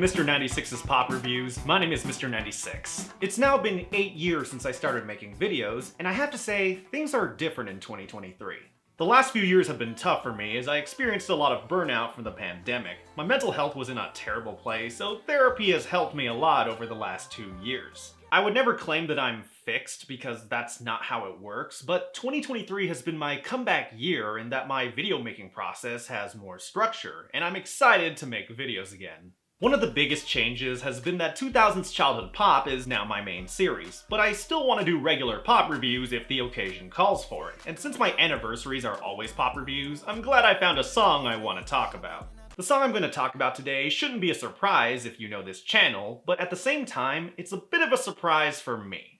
Mr. 96's Pop Reviews. My name is Mr. 96. It's now been 8 years since I started making videos, and I have to say, things are different in 2023. The last few years have been tough for me as I experienced a lot of burnout from the pandemic. My mental health was in a terrible place, so therapy has helped me a lot over the last 2 years. I would never claim that I'm fixed because that's not how it works, but 2023 has been my comeback year in that my video making process has more structure, and I'm excited to make videos again. One of the biggest changes has been that 2000s childhood pop is now my main series, but I still want to do regular pop reviews if the occasion calls for it, and since my anniversaries are always pop reviews, I'm glad I found a song I want to talk about. The song I'm going to talk about today shouldn't be a surprise if you know this channel, but at the same time, it's a bit of a surprise for me.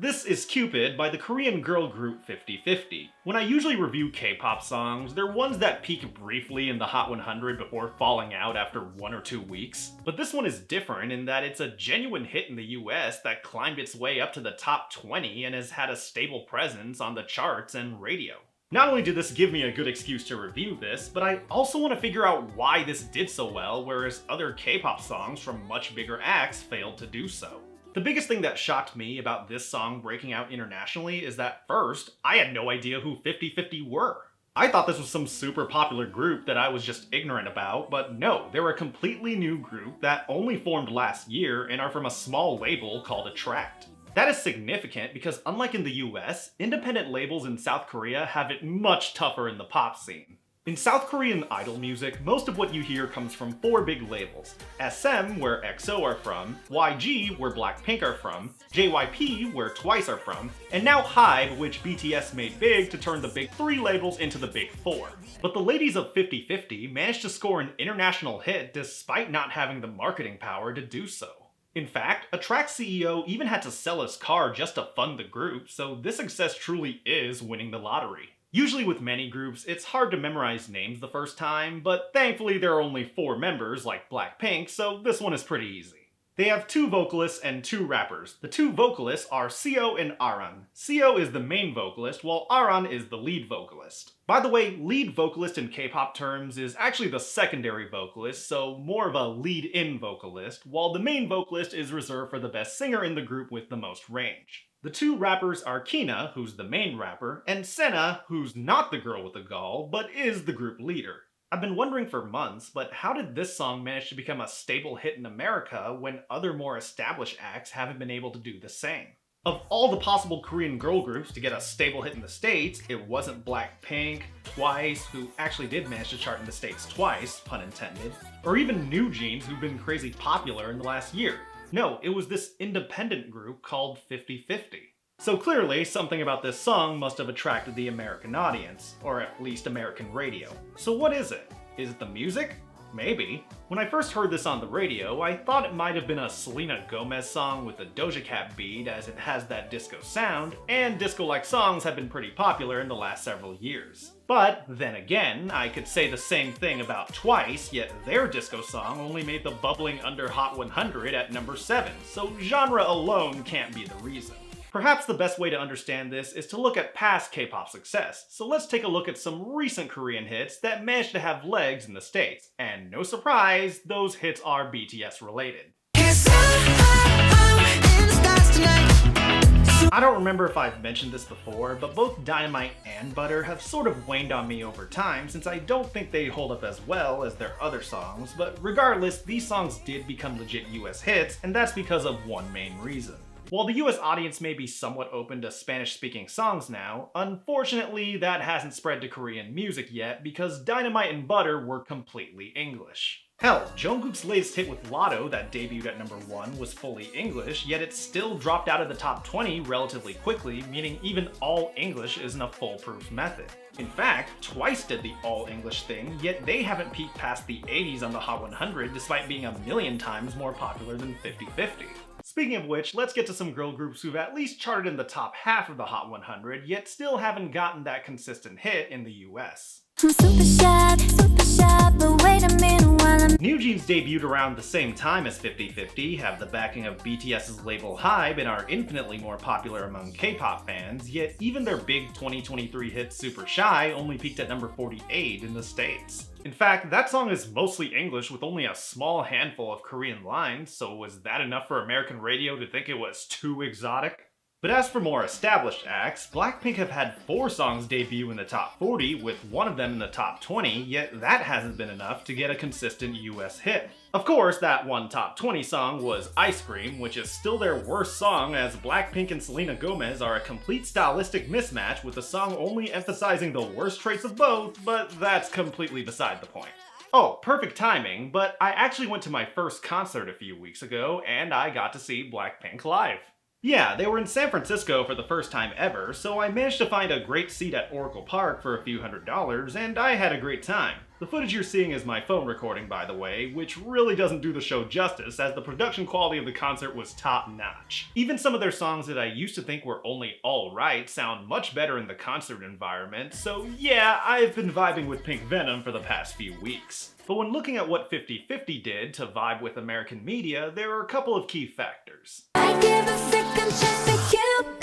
This is Cupid by the Korean girl group pi프티피프티. When I usually review K-pop songs, they're ones that peak briefly in the Hot 100 before falling out after 1 or 2 weeks. But this one is different in that it's a genuine hit in the US that climbed its way up to the top 20 and has had a stable presence on the charts and radio. Not only did this give me a good excuse to review this, but I also want to figure out why this did so well, whereas other K-pop songs from much bigger acts failed to do so. The biggest thing that shocked me about this song breaking out internationally is that first, I had no idea who pi프티피프티 were. I thought this was some super popular group that I was just ignorant about, but no, they're a completely new group that only formed last year and are from a small label called Attract. That is significant because unlike in the US, independent labels in South Korea have it much tougher in the pop scene. In South Korean idol music, most of what you hear comes from 4 big labels. SM, where EXO are from, YG, where Blackpink are from, JYP, where TWICE are from, and now HYBE, which BTS made big to turn the big 3 labels into the big 4. But the ladies of pi프티피프티 managed to score an international hit despite not having the marketing power to do so. In fact, Attract CEO even had to sell his car just to fund the group, so this success truly is winning the lottery. Usually with many groups, it's hard to memorize names the first time, but thankfully there are only 4 members like Blackpink, so this one is pretty easy. They have 2 vocalists and 2 rappers. The 2 vocalists are Seo and Aran. Seo is the main vocalist, while Aran is the lead vocalist. By the way, lead vocalist in K-pop terms is actually the secondary vocalist, so more of a lead-in vocalist, while the main vocalist is reserved for the best singer in the group with the most range. The 2 rappers are Kina, who's the main rapper, and Senna, who's not the girl with the gall, but is the group leader. I've been wondering for months, but how did this song manage to become a stable hit in America when other more established acts haven't been able to do the same? Of all the possible Korean girl groups to get a stable hit in the States, it wasn't Blackpink, TWICE, who actually did manage to chart in the States twice, pun intended, or even New Jeans, who've been crazy popular in the last year. No, it was this independent group called pi프티피프티. So clearly, something about this song must have attracted the American audience, or at least American radio. So what is it? Is it the music? Maybe. When I first heard this on the radio, I thought it might have been a Selena Gomez song with a Doja Cat beat as it has that disco sound, and disco-like songs have been pretty popular in the last several years. But then again, I could say the same thing about TWICE, yet their disco song only made the bubbling under Hot 100 at number 7, so genre alone can't be the reason. Perhaps the best way to understand this is to look at past K-pop success, so let's take a look at some recent Korean hits that managed to have legs in the States. And no surprise, those hits are BTS related. I don't remember if I've mentioned this before, but both Dynamite and Butter have sort of waned on me over time since I don't think they hold up as well as their other songs, but regardless, these songs did become legit US hits, and that's because of one main reason. While the US audience may be somewhat open to Spanish-speaking songs now, unfortunately that hasn't spread to Korean music yet because Dynamite and Butter were completely English. Hell, Jungkook's latest hit with Lotto that debuted at number 1 was fully English, yet it still dropped out of the top 20 relatively quickly, meaning even all English isn't a foolproof method. In fact, TWICE did the all English thing, yet they haven't peaked past the 80s on the Hot 100 despite being a million times more popular than pi프티피프티. Speaking of which, let's get to some girl groups who've at least charted in the top half of the Hot 100, yet still haven't gotten that consistent hit in the US. New Jeans debuted around the same time as pi프티피프티, have the backing of BTS's label HYBE, and are infinitely more popular among K-pop fans, yet even their big 2023 hit Super Shy only peaked at number 48 in the States. In fact, that song is mostly English with only a small handful of Korean lines, so was that enough for American radio to think it was too exotic? But as for more established acts, Blackpink have had 4 songs debut in the top 40, with one of them in the top 20, yet that hasn't been enough to get a consistent US hit. Of course, that one top 20 song was Ice Cream, which is still their worst song, as Blackpink and Selena Gomez are a complete stylistic mismatch, with the song only emphasizing the worst traits of both, but that's completely beside the point. Oh, perfect timing, but I actually went to my first concert a few weeks ago, and I got to see Blackpink live. Yeah, they were in San Francisco for the first time ever, so I managed to find a great seat at Oracle Park for a few $100s, and I had a great time. The footage you're seeing is my phone recording, by the way, which really doesn't do the show justice, as the production quality of the concert was top-notch. Even some of their songs that I used to think were only alright sound much better in the concert environment, so yeah, I've been vibing with Pink Venom for the past few weeks. But when looking at what 50/50 did to vibe with American media, there are a couple of key factors. I give a second chance to Cupid.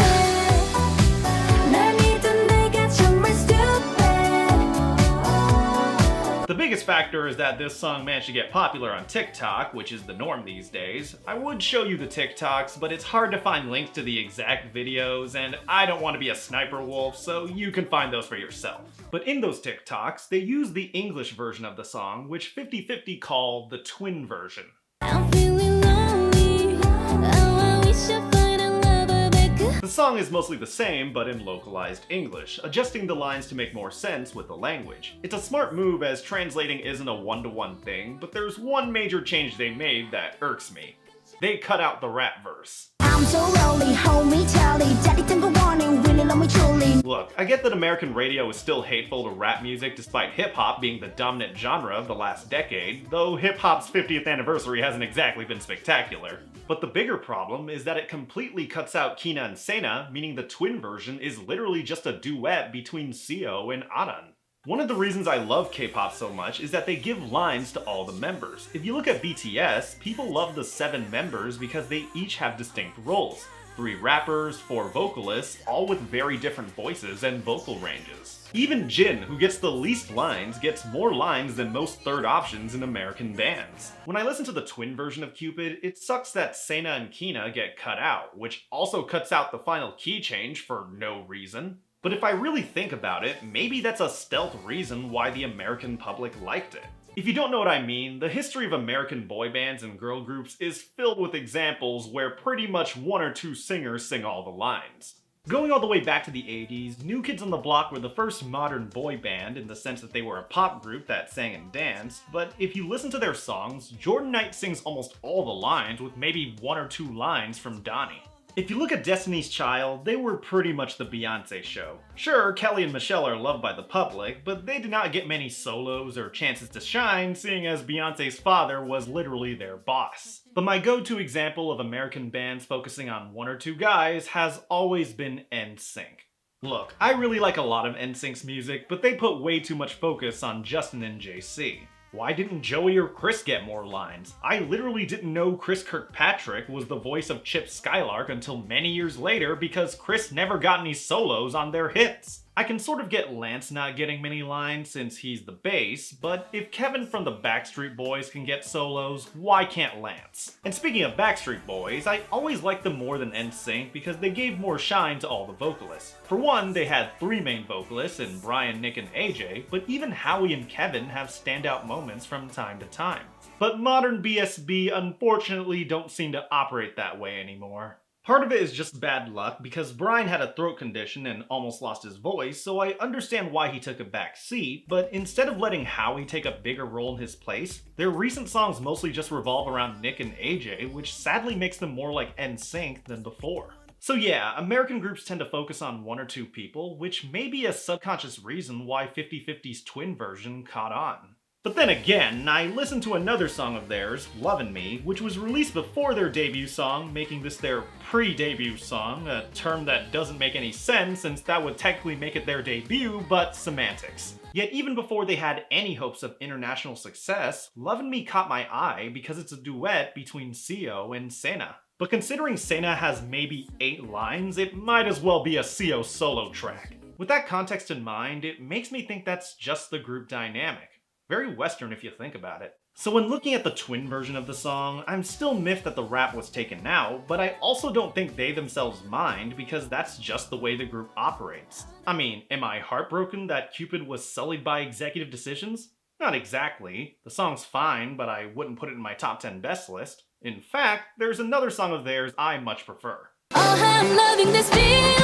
The biggest factor is that this song managed to get popular on TikTok, which is the norm these days. I would show you the TikToks, but it's hard to find links to the exact videos, and I don't want to be a sniper wolf, so you can find those for yourself. But in those TikToks, they use the English version of the song, which 50/50 call the twin version. I'm feeling lonely. Oh, I wish I find a lover that could. The song is mostly the same, but in localized English, adjusting the lines to make more sense with the language. It's a smart move, as translating isn't a one-to-one thing, but there's one major change they made that irks me. They cut out the rap verse. I'm so lonely, hold me tightly, daddy think I want it, really love me truly. Look, I get that American radio is still hateful to rap music despite hip-hop being the dominant genre of the last decade, though hip-hop's 50th anniversary hasn't exactly been spectacular. But the bigger problem is that it completely cuts out Kina and Sena, meaning the twin version is literally just a duet between Seo and Aran. One of the reasons I love K-pop so much is that they give lines to all the members. If you look at BTS, people love the 7 members because they each have distinct roles. 3 rappers, 4 vocalists, all with very different voices and vocal ranges. Even Jin, who gets the least lines, gets more lines than most third options in American bands. When I listen to the twin version of Cupid, it sucks that Sena and Kina get cut out, which also cuts out the final key change for no reason. But if I really think about it, maybe that's a stealth reason why the American public liked it. If you don't know what I mean, the history of American boy bands and girl groups is filled with examples where pretty much 1 or 2 singers sing all the lines. Going all the way back to the 80s, New Kids on the Block were the first modern boy band in the sense that they were a pop group that sang and danced, but if you listen to their songs, Jordan Knight sings almost all the lines with maybe 1 or 2 lines from Donnie. If you look at Destiny's Child, they were pretty much the Beyoncé show. Sure, Kelly and Michelle are loved by the public, but they did not get many solos or chances to shine, seeing as Beyoncé's father was literally their boss. But my go-to example of American bands focusing on 1 or 2 guys has always been NSYNC. Look, I really like a lot of NSYNC's music, but they put way too much focus on Justin and JC. Why didn't Joey or Chris get more lines? I literally didn't know Chris Kirkpatrick was the voice of Chip Skylark until many years later because Chris never got any solos on their hits. I can sort of get Lance not getting many lines since he's the bass, but if Kevin from the Backstreet Boys can get solos, why can't Lance? And speaking of Backstreet Boys, I always liked them more than NSYNC because they gave more shine to all the vocalists. For one, they had 3 main vocalists in Brian, Nick, and AJ, but even Howie and Kevin have standout moments from time to time. But modern BSB unfortunately don't seem to operate that way anymore. Part of it is just bad luck because Brian had a throat condition and almost lost his voice, so I understand why he took a back seat, but instead of letting Howie take a bigger role in his place, their recent songs mostly just revolve around Nick and AJ, which sadly makes them more like NSYNC than before. So yeah, American groups tend to focus on 1 or 2 people, which may be a subconscious reason why 50/50's twin version caught on. But then again, I listened to another song of theirs, Lovin' Me, which was released before their debut song, making this their pre-debut song, a term that doesn't make any sense since that would technically make it their debut, but semantics. Yet even before they had any hopes of international success, Lovin' Me caught my eye because it's a duet between Seo and Sena. But considering Sena has maybe 8 lines, it might as well be a Seo solo track. With that context in mind, it makes me think that's just the group dynamic. Very Western if you think about it. So when looking at the twin version of the song, I'm still miffed that the rap was taken out, but I also don't think they themselves mind because that's just the way the group operates. I mean, am I heartbroken that Cupid was sullied by executive decisions? Not exactly. The song's fine, but I wouldn't put it in my top 10 best list. In fact, there's another song of theirs I much prefer. Oh, I'm loving this feeling.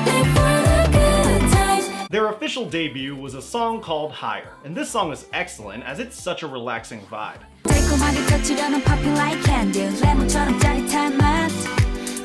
Live for the good times. Their official debut was a song called Higher, and this song is excellent as it's such a relaxing vibe. 달콤하게 touch려는 popping like candy. 레몬처럼 짜릿한 맛.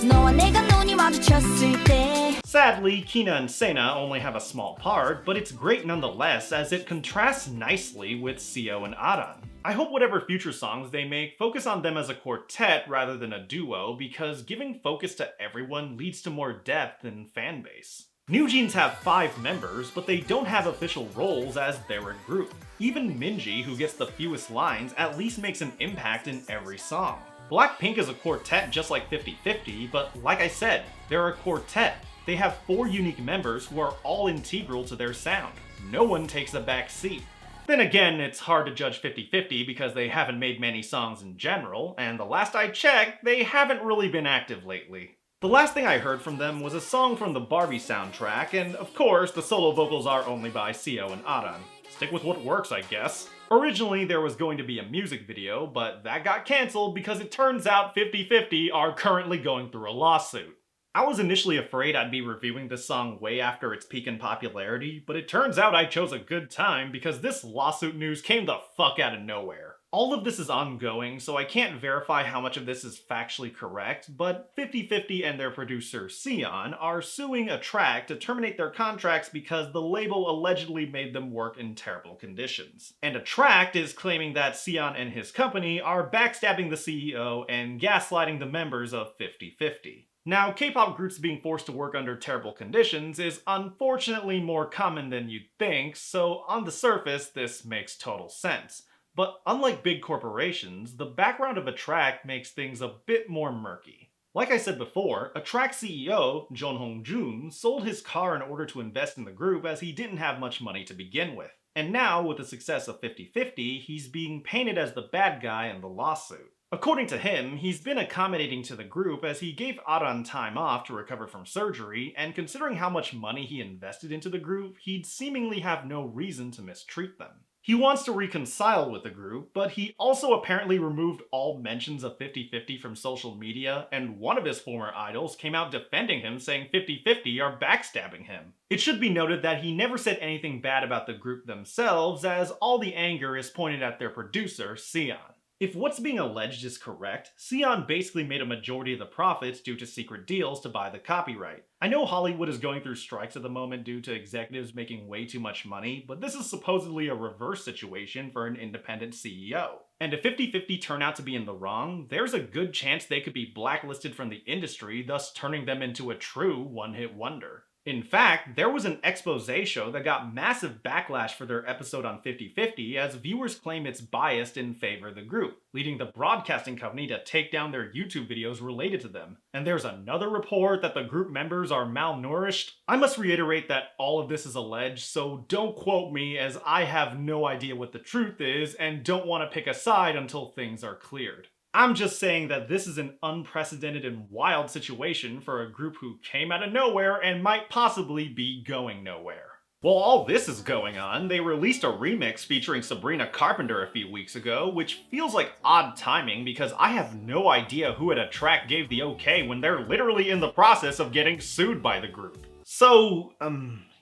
너와 내가 눈이 마주쳤을 때. Sadly, Kina and Sena only have a small part, but it's great nonetheless as it contrasts nicely with Seo and Aran. I hope whatever future songs they make focus on them as a quartet rather than a duo, because giving focus to everyone leads to more depth and fanbase. New Jeans have 5 members, but they don't have official roles as they're a group. Even Minji, who gets the fewest lines, at least makes an impact in every song. Blackpink is a quartet just like 50/50, but like I said, they're a quartet. They have 4 unique members who are all integral to their sound. No one takes a back seat. Then again, it's hard to judge 50/50 because they haven't made many songs in general, and the last I checked, they haven't really been active lately. The last thing I heard from them was a song from the Barbie soundtrack, and of course, the solo vocals are only by Seo and Aran. Stick with what works, I guess. Originally, there was going to be a music video, but that got cancelled because it turns out 50/50 are currently going through a lawsuit. I was initially afraid I'd be reviewing this song way after its peak in popularity, but it turns out I chose a good time because this lawsuit news came the fuck out of nowhere. All of this is ongoing, so I can't verify how much of this is factually correct, but 50/50 and their producer, Sion, are suing Attract to terminate their contracts because the label allegedly made them work in terrible conditions. And Attract is claiming that Sion and his company are backstabbing the CEO and gaslighting the members of 50/50. Now, K-pop groups being forced to work under terrible conditions is unfortunately more common than you'd think, so on the surface, this makes total sense. But unlike big corporations, the background of Attract makes things a bit more murky. Like I said before, Attract CEO, Jeon Hong-jun, sold his car in order to invest in the group as he didn't have much money to begin with. And now, with the success of 50/50, he's being painted as the bad guy in the lawsuit. According to him, he's been accommodating to the group as he gave Aran time off to recover from surgery, and considering how much money he invested into the group, he'd seemingly have no reason to mistreat them. He wants to reconcile with the group, but he also apparently removed all mentions of 50/50 from social media, and one of his former idols came out defending him, saying 50/50 are backstabbing him. It should be noted that he never said anything bad about the group themselves, as all the anger is pointed at their producer, Sion. If what's being alleged is correct, Sion basically made a majority of the profits due to secret deals to buy the copyright. I know Hollywood is going through strikes at the moment due to executives making way too much money, but this is supposedly a reverse situation for an independent CEO. And if 50/50 turn out to be in the wrong, there's a good chance they could be blacklisted from the industry, thus turning them into a true one-hit wonder. In fact, there was an expose show that got massive backlash for their episode on 50/50 as viewers claim it's biased in favor of the group, leading the broadcasting company to take down their YouTube videos related to them. And there's another report that the group members are malnourished. I must reiterate that all of this is alleged, so don't quote me as I have no idea what the truth is and don't want to pick a side until things are cleared. I'm just saying that this is an unprecedented and wild situation for a group who came out of nowhere and might possibly be going nowhere. While all this is going on, they released a remix featuring Sabrina Carpenter a few weeks ago, which feels like odd timing because I have no idea who at Attract gave the okay when they're literally in the process of getting sued by the group. So,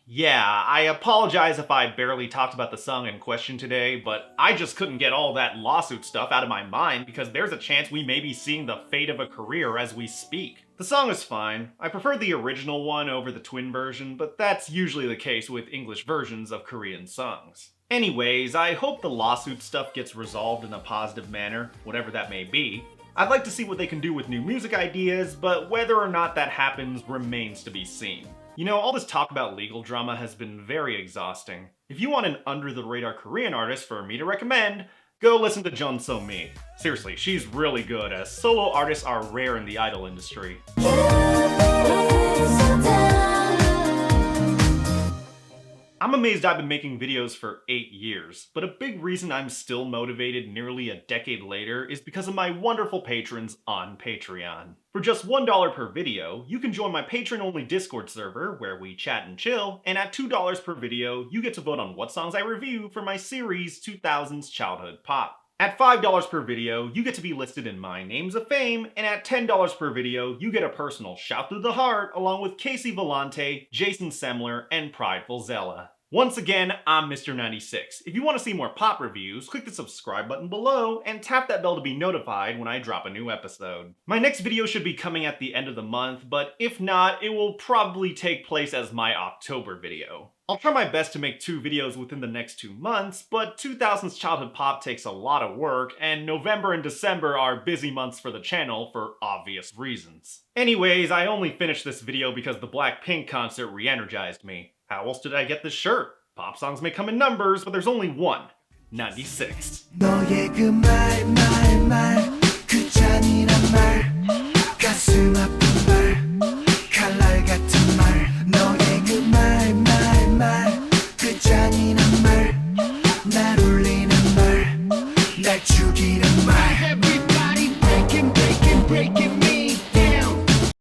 yeah, I apologize if I barely talked about the song in question today, but I just couldn't get all that lawsuit stuff out of my mind because there's a chance we may be seeing the fate of a career as we speak. The song is fine. I prefer the original one over the twin version, but that's usually the case with English versions of Korean songs. Anyways, I hope the lawsuit stuff gets resolved in a positive manner, whatever that may be. I'd like to see what they can do with new music ideas, but whether or not that happens remains to be seen. You know, all this talk about legal drama has been very exhausting. If you want an under-the-radar Korean artist for me to recommend, go listen to Jeon So-mi. Seriously, she's really good, as solo artists are rare in the idol industry. I'm amazed I've been making videos for 8 years, but a big reason I'm still motivated nearly a decade later is because of my wonderful patrons on Patreon. For just $1 per video, you can join my patron-only Discord server where we chat and chill, and at $2 per video, you get to vote on what songs I review for my series 2000s Childhood Pop. At $5 per video, you get to be listed in my Names of Fame, and at $10 per video, you get a personal shout through the heart along with Casey Vellante, Jason Semler, and Prideful Zella. Once again, I'm Mr. 96. If you want to see more pop reviews, click the subscribe button below and tap that bell to be notified when I drop a new episode. My next video should be coming at the end of the month, but if not, it will probably take place as my October video. I'll try my best to make 2 videos within the next 2 months, but 2000s Childhood Pop takes a lot of work, and November and December are busy months for the channel for obvious reasons. Anyways, I only finished this video because the Blackpink concert re-energized me. How else did I get this shirt? Pop songs may come in numbers, but there's only one. 96. 너의 그 말, 그 잔인한